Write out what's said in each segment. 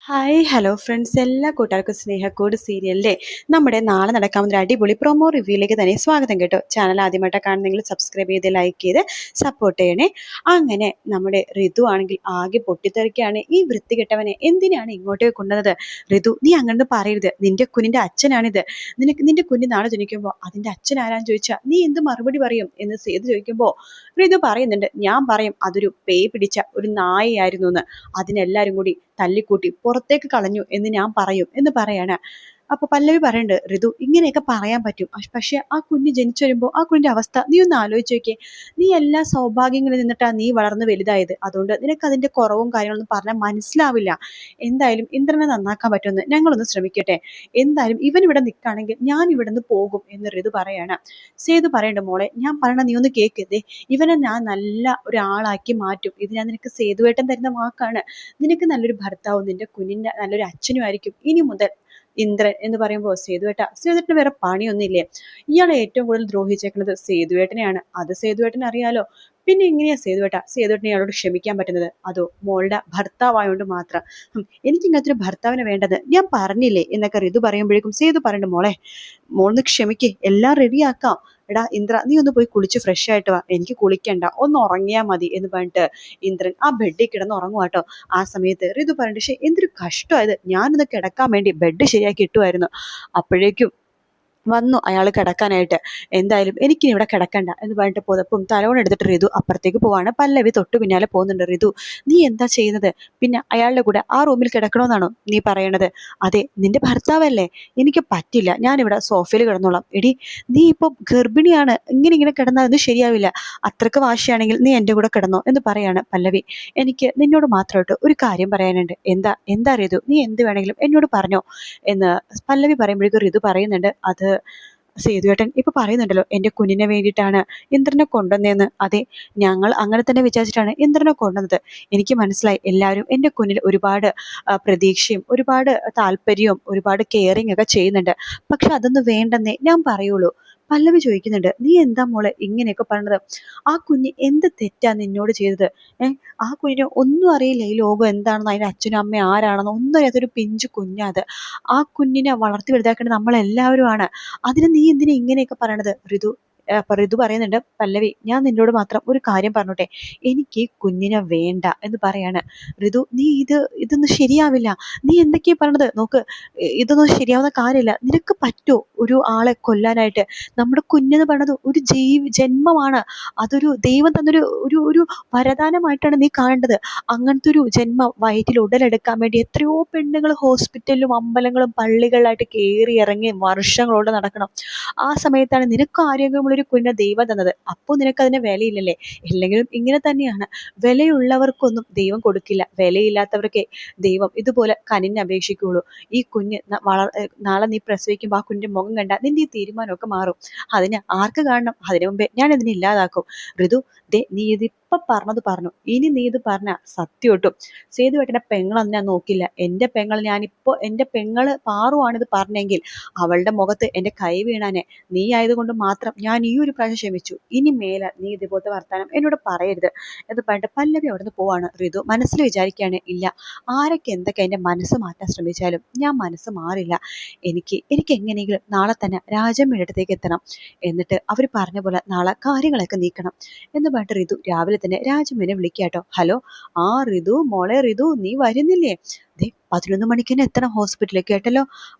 Hi hello friends, എല്ലാ കൂട്ടുകാർക്കും സ്നേഹക്കൂട് സീരിയലിലെ നമ്മുടെ നാളെ നടക്കാവുന്ന ഒരു അടിപൊളി പ്രൊമോ റിവ്യൂയിലേക്ക് തന്നെ സ്വാഗതം കേട്ടോ. ചാനൽ ആദ്യമായിട്ട് കാണുന്നെങ്കിൽ സബ്സ്ക്രൈബ് ചെയ്ത് ലൈക്ക് ചെയ്ത് സപ്പോർട്ട് ചെയ്യണേ. അങ്ങനെ നമ്മുടെ ഋതു ആണെങ്കിൽ ആകെ പൊട്ടിത്തെറിക്കുകയാണ്. ഈ വൃത്തികെട്ടവനെ എന്തിനാണ് ഇങ്ങോട്ടേക്ക് കൊണ്ടുവന്നത്? ഋതു, നീ അങ്ങനെ പറയരുത്. നിന്റെ കുഞ്ഞിന്റെ അച്ഛനാണിത്. നിന്റെ കുഞ്ഞ് നാളെ ജനിക്കുമ്പോൾ അതിന്റെ അച്ഛൻ ആരാന്ന് ചോദിച്ചാൽ നീ എന്ത് മറുപടി പറയും എന്ന് സേതു ചോദിക്കുമ്പോൾ ഋതു പറയുന്നുണ്ട്, ഞാൻ പറയും അതൊരു പേയ് പിടിച്ച ഒരു നായയായിരുന്നു എന്ന്. അതിനെല്ലാരും കൂടി തല്ലിക്കൂട്ടി പുറത്തേക്ക് കളഞ്ഞു എന്ന് ഞാൻ പറയും എന്ന് പറയാണ്. അപ്പൊ പല്ലവി പറയുന്നുണ്ട്, ഋതു ഇങ്ങനെയൊക്കെ പറയാൻ പറ്റും, പക്ഷെ ആ കുഞ്ഞ് ജനിച്ചു വരുമ്പോൾ ആ കുഞ്ഞിന്റെ അവസ്ഥ നീ ഒന്ന് ആലോചിച്ച് നോക്കിയേ. നീ എല്ലാ സൗഭാഗ്യങ്ങളിൽ നിന്നിട്ടാണ് നീ വളർന്ന് വലുതായത്. അതുകൊണ്ട് നിനക്ക് അതിന്റെ കുറവും കാര്യങ്ങളൊന്നും പറഞ്ഞാൽ മനസ്സിലാവില്ല. എന്തായാലും ഇന്ദ്രനെ നന്നാക്കാൻ പറ്റുമെന്ന് ഞങ്ങളൊന്ന് ശ്രമിക്കട്ടെ. എന്തായാലും ഇവൻ ഇവിടെ നിൽക്കുകയാണെങ്കിൽ ഞാൻ ഇവിടെ നിന്ന് പോകും എന്ന് ഋതു പറയാണ്. സേതു പറയണ്ട, മോളെ ഞാൻ പറയണ നീ ഒന്ന് കേൾക്കതേ. ഇവനെ ഞാൻ നല്ല ഒരാളാക്കി മാറ്റും. ഇത് ഞാൻ നിനക്ക് സേതുവേട്ടൻ തരുന്ന വാക്കാണ്. നിനക്ക് നല്ലൊരു ഭർത്താവും നിന്റെ കുഞ്ഞിന്റെ നല്ലൊരു അച്ഛനും ആയിരിക്കും ഇനി മുതൽ ഇന്ദ്രൻ എന്ന് പറയുമ്പോൾ സേതുവേട്ടന് വേറെ പണിയൊന്നുമില്ലേ? ഇയാളെ ഏറ്റവും കൂടുതൽ ദ്രോഹിച്ചേക്കുന്നത് സേതുവേട്ടനെയാണ്. അത് സേതുവേട്ടനെ അറിയാലോ. പിന്നെ എങ്ങനെയാ സേതുവേട്ടനെ ഇയാളോട് ക്ഷമിക്കാൻ പറ്റുന്നത്? അതോ മോളുടെ ഭർത്താവായോണ്ട് മാത്രം? എനിക്ക് ഇങ്ങനത്തെ ഒരു ഭർത്താവിനെ വേണ്ടത് ഞാൻ പറഞ്ഞില്ലേ എന്നൊക്കെ ഋതു പറയുമ്പോഴേക്കും സേതു പറയണ്ട, മോളൊന്ന് ക്ഷമിക്കേ, എല്ലാം റെഡിയാക്കാം. എടാ ഇന്ദ്ര, നീ ഒന്ന് പോയി കുളിച്ച് ഫ്രഷ് ആയിട്ട് വാ, എനിക്ക് കുളിക്കണ്ട, ഒന്ന് ഉറങ്ങിയാൽ മതി എന്ന് പറഞ്ഞിട്ട് ഇന്ദ്രൻ ആ ബെഡിൽ കിടന്ന് ഉറങ്ങുവാട്ടോ. ആ സമയത്ത് ഋതു പറഞ്ഞിട്ട്, പക്ഷെ എന്തൊരു കഷ്ടമായത്, ഞാനൊന്ന് കിടക്കാൻ വേണ്ടി ബെഡ് ശരിയാക്കി ഇട്ടുമായിരുന്നു. അപ്പോഴേക്കും വന്നു അയാൾ കിടക്കാനായിട്ട്. എന്തായാലും എനിക്കിനി ഇവിടെ കിടക്കണ്ട എന്ന് പറഞ്ഞിട്ട് പുതപ്പും തലവണ എടുത്തിട്ട് ഋതു അപ്പുറത്തേക്ക് പോവാണ്. പല്ലവി തൊട്ടു പിന്നാലെ പോകുന്നുണ്ട്. ഋതു, നീ എന്താ ചെയ്യുന്നത്? പിന്നെ അയാളുടെ കൂടെ ആ റൂമിൽ കിടക്കണമെന്നാണോ നീ പറയണത്? അതെ, നിന്റെ ഭർത്താവല്ലേ, എനിക്ക് പറ്റില്ല, ഞാനിവിടെ സോഫയിൽ കിടന്നോളാം. എടി, നീ ഇപ്പൊ ഗർഭിണിയാണ്, ഇങ്ങനെ കിടന്നാൽ ഒന്നും ശരിയാവില്ല. അത്രക്ക് വാശിയാണെങ്കിൽ നീ എൻ്റെ കൂടെ കിടന്നോ എന്ന് പറയാണ് പല്ലവി. എനിക്ക് നിന്നോട് മാത്രമായിട്ട് ഒരു കാര്യം പറയാനുണ്ട്. എന്താ ഋതു, നീ എന്ത് വേണമെങ്കിലും എന്നോട് പറഞ്ഞോ എന്ന് പല്ലവി പറയുമ്പോഴേക്കും ഋതു പറയുന്നുണ്ട്, അത് സേതുവേട്ടൻ ഇപ്പൊ പറയുന്നുണ്ടല്ലോ എന്റെ കുഞ്ഞിനെ വേണ്ടിയിട്ടാണ് ഇന്ദ്രനെ കൊണ്ടുവന്നതെന്ന്. അതെ, ഞങ്ങൾ അങ്ങനെ തന്നെ വിചാരിച്ചിട്ടാണ് ഇന്ദ്രനെ കൊണ്ടുവന്നത്. എനിക്ക് മനസ്സിലായി, എല്ലാവരും എന്റെ കുഞ്ഞിൽ ഒരുപാട് പ്രതീക്ഷയും ഒരുപാട് താല്പര്യവും ഒരുപാട് കെയറിങ് ഒക്കെ ചെയ്യുന്നുണ്ട്. പക്ഷെ അതൊന്നും വേണ്ടെന്നേ ഞാൻ പറയുള്ളൂ. പല്ലവി ചോദിക്കുന്നുണ്ട്, നീ എന്താ മോളെ ഇങ്ങനെയൊക്കെ പറഞ്ഞത്? ആ കുഞ്ഞ് എന്ത് തെറ്റാ നിന്നോട് ചെയ്തത്? ആ കുഞ്ഞിന് ഒന്നും അറിയില്ല ഈ ലോകം എന്താണെന്ന്, അതിന്റെ അച്ഛനും അമ്മയും ആരാണെന്ന് ഒന്നും അറിയാത്തൊരു പിഞ്ചു കുഞ്ഞാത്. ആ കുഞ്ഞിനെ വളർത്തി വലുതാക്കേണ്ടത് നമ്മളെല്ലാവരും ആണ്. അതിന് നീ എന്തിനാ ഇങ്ങനെയൊക്കെ പറയണത്? അപ്പൊ ഋതു പറയുന്നുണ്ട്, പല്ലവി ഞാൻ നിന്നോട് മാത്രം ഒരു കാര്യം പറഞ്ഞോട്ടെ, എനിക്ക് ഈ കുഞ്ഞിനെ വേണ്ട എന്ന് പറയാണ്. ഋതു, നീ ഇതൊന്നും ശരിയാവില്ല, നീ എന്തൊക്കെയാ പറഞ്ഞത്? നോക്ക്, ഇതൊന്നും ശരിയാവുന്ന കാര്യമില്ല. നിനക്ക് പറ്റോ ഒരു ആളെ കൊല്ലാനായിട്ട്? നമ്മുടെ കുഞ്ഞെന്ന് പറയുന്നത് ഒരു ജന്മമാണ്. അതൊരു ദൈവം തന്നൊരു ഒരു ഒരു വരദാനമായിട്ടാണ് നീ കാണേണ്ടത്. അങ്ങനത്തെ ഒരു ജന്മം വയറ്റിൽ ഉടലെടുക്കാൻ വേണ്ടി എത്രയോ പെണ്ണുങ്ങൾ ഹോസ്പിറ്റലിലും അമ്പലങ്ങളും പള്ളികളിലായിട്ട് കയറി ഇറങ്ങി വർഷങ്ങളോടെ നടക്കണം. ആ സമയത്താണ് നിനക്ക് ആരോഗ്യമുള്ളൊരു കുഞ്ഞിനെ ദൈവം തന്നത്. അപ്പോൾ നിനക്ക് അതിന് വിലയില്ലല്ലേ? ഇല്ലെങ്കിലും ഇങ്ങനെ തന്നെയാണ്, വിലയുള്ളവർക്കൊന്നും ദൈവം കൊടുക്കില്ല, വിലയില്ലാത്തവർക്കേ ദൈവം ഇതുപോലെ കനിഞ്ഞ് അപേക്ഷിക്കുകയുള്ളൂ. ഈ കുഞ്ഞ് നാളെ നീ പ്രസവിക്കുമ്പോൾ ആ കുഞ്ഞിന്റെ മുഖം കണ്ടാൽ നിന്റെ ഈ തീരുമാനമൊക്കെ മാറും. അതിന് ആർക്ക് കാണണം? അതിനു മുമ്പേ ഞാൻ ഇതിനെ ഇല്ലാതാക്കും. ഋതു, നീ ഇതിപ്പൊ പറഞ്ഞത് പറഞ്ഞു, ഇനി നീ ഇത് പറഞ്ഞ സത്യം കിട്ടും. സേതുവേട്ടന്റെ പെങ്ങളൊന്നും ഞാൻ നോക്കില്ല. എന്റെ പെങ്ങള് പാറുവാണ് ഇത് പറഞ്ഞെങ്കിൽ അവളുടെ മുഖത്ത് എന്റെ കൈ വീണാനെ. നീ ആയതുകൊണ്ട് മാത്രം ഞാൻ ഈ ഒരു പ്രാവശ്യം ക്ഷമിച്ചു. ഇനി മേലെ നീ ഇതുപോലത്തെ വർത്താനം എന്നോട് പറയരുത് എന്ന് പറഞ്ഞിട്ട് പല്ലവി അവിടുന്ന് പോവാണ്. ഋതു മനസ്സിൽ വിചാരിക്കുകയാണ്, ഇല്ല, ആരൊക്കെ എന്തൊക്കെ എന്റെ മനസ്സ് മാറ്റാൻ ശ്രമിച്ചാലും ഞാൻ മനസ്സ് മാറില്ല. എനിക്ക് എങ്ങനെയെങ്കിലും നാളെ തന്നെ രാജമ്മയുടെ അടുത്തേക്ക് എത്തണം. എന്നിട്ട് അവർ പറഞ്ഞ പോലെ നാളെ കാര്യങ്ങളൊക്കെ നീക്കണം എന്ന് പറഞ്ഞിട്ട് ഋതു രാവിലെ തന്നെ രാജമ്മനെ വിളിക്കാട്ടോ. ഹലോ, ആ ഋതു മോളെ, ഋതു നീ വരുന്നില്ലേ? 11 മണിക്ക് തന്നെ എത്തണം ഹോസ്പിറ്റലിൽ, കേട്ടല്ലോ.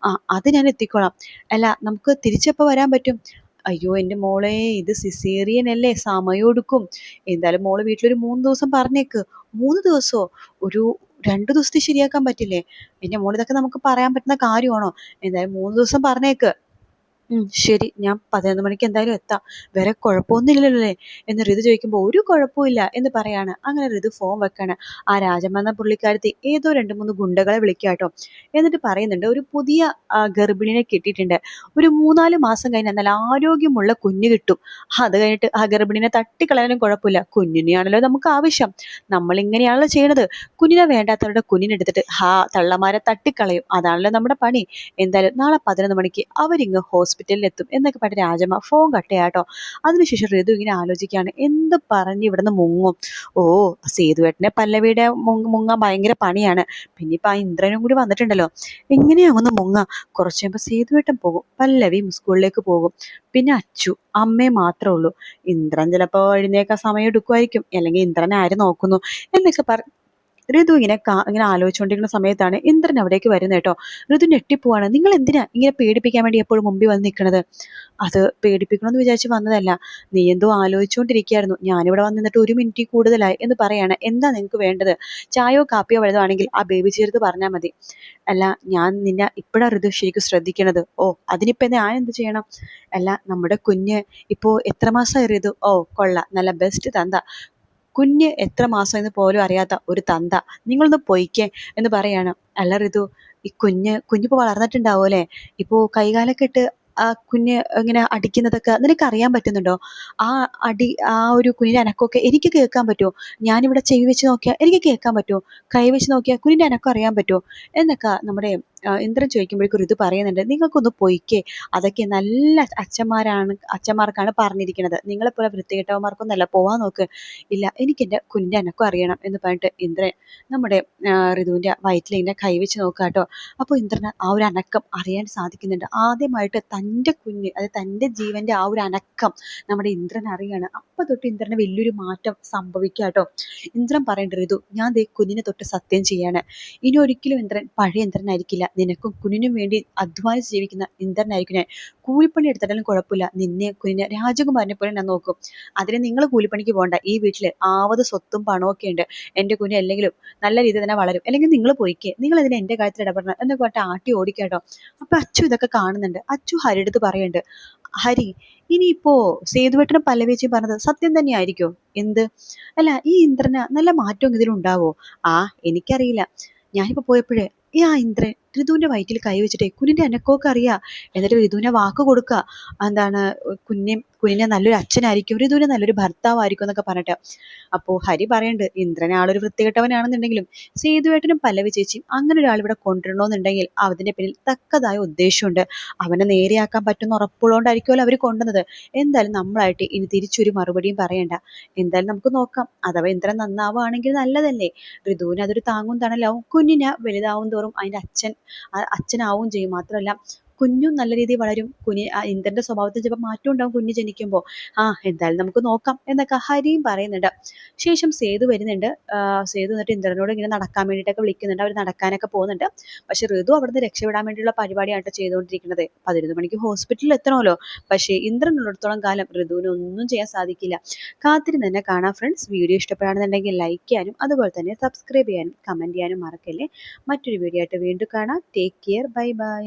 അത് ഞാൻ എത്തിക്കോളാം. അല്ല, നമുക്ക് തിരിച്ചെപ്പോ വരാൻ പറ്റും? അയ്യോ എൻ്റെ മോളെ, ഇത് സിസേറിയൻ അല്ലേ, സമയം എടുക്കും. എന്തായാലും മോള് വീട്ടിലൊരു 3 ദിവസം പറഞ്ഞേക്ക്. 3 ദിവസമോ? ഒരു 2 ദിവസത്തിൽ ശരിയാക്കാൻ പറ്റില്ലേ? എൻ്റെ മോൾ, ഇതൊക്കെ നമുക്ക് പറയാൻ പറ്റുന്ന കാര്യമാണോ? എന്തായാലും 3 ദിവസം പറഞ്ഞേക്ക്. ശരി, ഞാൻ 11 മണിക്ക് എന്തായാലും എത്താം. വേറെ കുഴപ്പമൊന്നുമില്ലല്ലേ എന്ന് ഋതു ചോദിക്കുമ്പോൾ ഒരു കുഴപ്പമില്ല എന്ന് പറയാണ്. അങ്ങനെ ഋതു ഫോൺ വെക്കാണ്. ആ രാജമ്മ എന്ന പുള്ളിക്കാരത്തി ഏതോ 2-3 ഗുണ്ടകളെ വിളിക്കാട്ടോ. എന്നിട്ട് പറയുന്നുണ്ട്, ഒരു പുതിയ ഗർഭിണിനെ കിട്ടിയിട്ടുണ്ട്. ഒരു 3-4 മാസം കഴിഞ്ഞാൽ നല്ല ആരോഗ്യമുള്ള കുഞ്ഞ് കിട്ടും. അത് കഴിഞ്ഞിട്ട് ആ ഗർഭിണിനെ തട്ടിക്കളയാനും കുഴപ്പമില്ല. കുഞ്ഞിനെയാണല്ലോ നമുക്ക് ആവശ്യം. നമ്മൾ ഇങ്ങനെയാണല്ലോ ചെയ്യണത്. കുഞ്ഞിനെ വേണ്ടാത്തവരുടെ കുഞ്ഞിനെടുത്തിട്ട് തള്ളമാരെ തട്ടിക്കളയും. അതാണല്ലോ നമ്മുടെ പണി. എന്തായാലും നാളെ 11 മണിക്ക് അവരിങ്ങ് ഹോസ്പിറ്റൽ ഹോസ്പിറ്റലിൽ എത്തും എന്നൊക്കെ പറഞ്ഞ് രാജമ്മ ഫോൺ കട്ട് ചെയ്യാട്ടോ. അതിനുശേഷം ഋതു ഇങ്ങനെ ആലോചിക്കുകയാണ്, എന്ത് പറഞ്ഞ് ഇവിടുന്ന് മുങ്ങും. ഓ, സേതുവേട്ടനെ പല്ലവിയുടെ മുങ്ങാൻ ഭയങ്കര പണിയാണ്. പിന്നെ ഇപ്പൊ ആ ഇന്ദ്രനും കൂടി വന്നിട്ടുണ്ടല്ലോ, എങ്ങനെയാ ഒന്ന് മുങ്ങാം. കുറച്ച് കഴിയുമ്പോൾ സേതുവേട്ടൻ പോകും, പല്ലവി സ്കൂളിലേക്ക് പോകും, പിന്നെ അച്ചു അമ്മയെ മാത്രമേ ഉള്ളൂ. ഇന്ദ്രൻ ചിലപ്പോൾ എഴുന്നേക്കാൻ സമയം എടുക്കുമായിരിക്കും, അല്ലെങ്കിൽ ഇന്ദ്രനെ ആര് നോക്കുന്നു എന്നൊക്കെ ഋതു ഇങ്ങനെ ആലോചിച്ചുകൊണ്ടിരിക്കുന്ന സമയത്താണ് ഇന്ദ്രൻ അവിടേക്ക് വരുന്നത് കേട്ടോ. ഋതു ഞെട്ടിപ്പോവാണ്. നിങ്ങൾ എന്തിനാ ഇങ്ങനെ പേടിപ്പിക്കാൻ വേണ്ടി എപ്പോഴും മുമ്പിൽ വന്ന് നിൽക്കണത്? അത് പേടിപ്പിക്കണമെന്ന് വിചാരിച്ച് വന്നതല്ല, നീ എന്തോ ആലോചിച്ചുകൊണ്ടിരിക്കുകയായിരുന്നു, ഞാനിവിടെ വന്ന് നിന്നിട്ട് 1 മിനിറ്റ് കൂടുതലായി എന്ന് പറയാണ്. എന്താ നിങ്ങൾക്ക് വേണ്ടത്? ചായയോ കാപ്പിയോ വലുതാണെങ്കിൽ ആ ബേബി ചേർത്ത് പറഞ്ഞാൽ മതി. അല്ല, ഞാൻ നിന്നെ ഇപ്പോഴാ ഋതു ശരിക്കും ശ്രദ്ധിക്കണത്. ഓ, അതിനിപ്പോ ഞാൻ എന്ത് ചെയ്യണം? അല്ല, നമ്മുടെ കുഞ്ഞ് ഇപ്പോ എത്ര മാസമായി ഋതു? ഓ, കൊള്ളാം, നല്ല ബെസ്റ്റ് തന്ത. കുഞ്ഞ് എത്ര മാസം എന്ന് പോലും അറിയാത്ത ഒരു തന്ത, നിങ്ങളൊന്ന് പൊയ്ക്കേ എന്ന് പറയാണ്. അല്ല ഋതു, ഈ കുഞ്ഞിപ്പോ വളർന്നിട്ടുണ്ടാവും അല്ലേ? ഇപ്പോ കൈകാലൊക്കെ ഇട്ട് ആ കുഞ്ഞ് ഇങ്ങനെ അടിക്കുന്നതൊക്കെ നിനക്ക് അറിയാൻ പറ്റുന്നുണ്ടോ? ആ ആ ഒരു കുഞ്ഞിന്റെ അനക്കമൊക്കെ എനിക്ക് കേൾക്കാൻ പറ്റുമോ? ഞാനിവിടെ ചെവി വെച്ച് നോക്കിയാൽ എനിക്ക് കേൾക്കാൻ പറ്റുമോ? കൈ വെച്ച് നോക്കിയാൽ കുഞ്ഞിന്റെ അനക്കം അറിയാൻ പറ്റുമോ എന്നൊക്കെ നമ്മുടെ ഇന്ദ്രൻ ചോദിക്കുമ്പോഴേക്കും ഋതു പറയുന്നുണ്ട്, നിങ്ങൾക്കൊന്ന് പൊയ്ക്കേ, അതൊക്കെ നല്ല അച്ഛന്മാർക്കാണ് പറഞ്ഞിരിക്കുന്നത്, നിങ്ങളെപ്പോലെ വൃത്തികെട്ടവന്മാർക്കൊന്നല്ല, പോവാൻ നോക്ക്. ഇല്ല, എനിക്ക് എൻ്റെ കുഞ്ഞിൻ്റെ അനക്കം അറിയണം എന്ന് പറഞ്ഞിട്ട് ഇന്ദ്രൻ നമ്മുടെ ഋതുവിൻ്റെ വയറ്റിൽ ഇങ്ങനെ കൈവച്ച് നോക്കുക കേട്ടോ. അപ്പോൾ ഇന്ദ്രന് ആ ഒരു അനക്കം അറിയാൻ സാധിക്കുന്നുണ്ട്. ആദ്യമായിട്ട് തൻ്റെ കുഞ്ഞ്, അതായത് തൻ്റെ ജീവൻ്റെ ആ ഒരു അനക്കം നമ്മുടെ ഇന്ദ്രൻ അറിയാണ്. അപ്പം തൊട്ട് ഇന്ദ്രന് വലിയൊരു മാറ്റം സംഭവിക്കുക കേട്ടോ. ഇന്ദ്രൻ പറയേണ്ട, ഋതു, ഞാൻ ദേ കുഞ്ഞിനെ തൊട്ട് സത്യം ചെയ്യാണ്, ഇനി ഒരിക്കലും ഇന്ദ്രൻ പഴയ ഇന്ദ്രനായിരിക്കില്ല. നിനക്കും കുഞ്ഞിനും വേണ്ടി അധ്വാനിച്ച് ജീവിക്കുന്ന ഇന്ദ്രനായിരിക്കും ഞാൻ. കൂലിപ്പണി എടുത്തിട്ടാലും കുഴപ്പമില്ല, നിന്നെ കുഞ്ഞിനെ രാജകുമാരനെ പോലെ ഞാൻ നോക്കും. അതിന് നിങ്ങൾ കൂലിപ്പണിക്ക് പോകണ്ട, ഈ വീട്ടിൽ ആവത് സ്വത്തും പണവും ഒക്കെ ഉണ്ട്. എൻ്റെ കുഞ്ഞ് അല്ലെങ്കിലും നല്ല രീതിയിൽ തന്നെ വളരും, അല്ലെങ്കിൽ നിങ്ങൾ പോയിക്കേ, നിങ്ങൾ ഇതിനെ എൻ്റെ കാര്യത്തിൽ ഇടപെടണം എന്നൊക്കെ പറഞ്ഞിട്ട് ആട്ടി ഓടിക്കാട്ടോ. അപ്പൊ അച്ചു ഇതൊക്കെ കാണുന്നുണ്ട്. അച്ചു ഹരിയെടുത്ത് പറയുന്നുണ്ട്, ഹരി, ഇനിയിപ്പോ സേതുവേട്ടനും പല്ലവേച്ചിയും പറഞ്ഞത് സത്യം തന്നെ ആയിരിക്കോ? എന്ത്? അല്ല, ഈ ഇന്ദ്രന് നല്ല മാറ്റം ഇതിലുണ്ടാവോ? ആ, എനിക്കറിയില്ല. ഞാനിപ്പോ പോയപ്പോഴേ ആ ഇന്ദ്രൻ ഋതുവിന്റെ വയറ്റിൽ കൈവച്ചിട്ടേ കുഞ്ഞിന്റെ അനക്കമൊക്കെ അറിയാ. എന്നിട്ട് ഋതുവിനെ വാക്ക് കൊടുക്കുക, എന്താണ്, കുഞ്ഞിനെ നല്ലൊരു അച്ഛനായിരിക്കും, ഋതുവിനെ നല്ലൊരു ഭർത്താവായിരിക്കും എന്നൊക്കെ പറഞ്ഞിട്ട്. അപ്പോൾ ഹരി പറയുന്നുണ്ട്, ഇന്ദ്രനെ ആളൊരു വൃത്തികെട്ടവനാണെന്നുണ്ടെങ്കിലും സേതുവേട്ടനും പല്ലവി ചേച്ചിയും അങ്ങനെ ഒരാൾ ഇവിടെ കൊണ്ടുവരണമെന്നുണ്ടെങ്കിൽ അതിന്റെ പിന്നിൽ തക്കതായ ഉദ്ദേശമുണ്ട്. അവനെ നേരെയാക്കാൻ പറ്റുന്ന ഉറപ്പുള്ളതുകൊണ്ടായിരിക്കുമല്ലോ അവർ കൊണ്ടുവന്നത്. എന്തായാലും നമ്മളായിട്ട് ഇനി തിരിച്ചൊരു മറുപടിയും പറയണ്ട. എന്തായാലും നമുക്ക് നോക്കാം, അഥവാ ഇന്ദ്രൻ നന്നാവുകയാണെങ്കിൽ നല്ലതല്ലേ. ഋതുവിന് അതൊരു താങ്ങും തണലാവും. കുഞ്ഞിനെ വലുതാവും തോറും അതിന്റെ അച്ഛനാവും ചെയ്യും. മാത്രമല്ല കുഞ്ഞും നല്ല രീതിയിൽ വളരും. ഇന്ദ്രന്റെ സ്വഭാവത്തിൽ ചിലപ്പോൾ മാറ്റം ഉണ്ടാവും കുഞ്ഞ് ജനിക്കുമ്പോൾ. എന്തായാലും നമുക്ക് നോക്കാം എന്നൊക്കെ ഹരിയും പറയുന്നുണ്ട്. ശേഷം സേതു വരുന്നുണ്ട്. സേതു എന്നിട്ട് ഇന്ദ്രനോട് ഇങ്ങനെ നടക്കാൻ വേണ്ടിയിട്ടൊക്കെ വിളിക്കുന്നുണ്ട്. അവർ നടക്കാനൊക്കെ പോകുന്നുണ്ട്. പക്ഷെ ഋതു അവിടുന്ന് രക്ഷപ്പെടാൻ വേണ്ടിയുള്ള പരിപാടിയാണ് ചെയ്തുകൊണ്ടിരിക്കുന്നത്. 11 മണിക്ക് ഹോസ്പിറ്റലിൽ എത്തണമല്ലോ. പക്ഷേ ഇന്ദ്രൻ ഉള്ളിടത്തോളം കാലം ഋതുവിന് ഒന്നും ചെയ്യാൻ സാധിക്കില്ല. കാത്തിരുന്ന് തന്നെ കാണാം ഫ്രണ്ട്സ്. വീഡിയോ ഇഷ്ടപ്പെടുകയാണെന്നുണ്ടെങ്കിൽ ലൈക്ക് ചെയ്യാനും അതുപോലെ തന്നെ സബ്സ്ക്രൈബ് ചെയ്യാനും കമന്റ് ചെയ്യാനും മറക്കല്ലേ. മറ്റൊരു വീഡിയോ ആയിട്ട് വീണ്ടും കാണാം. Take care, bye bye.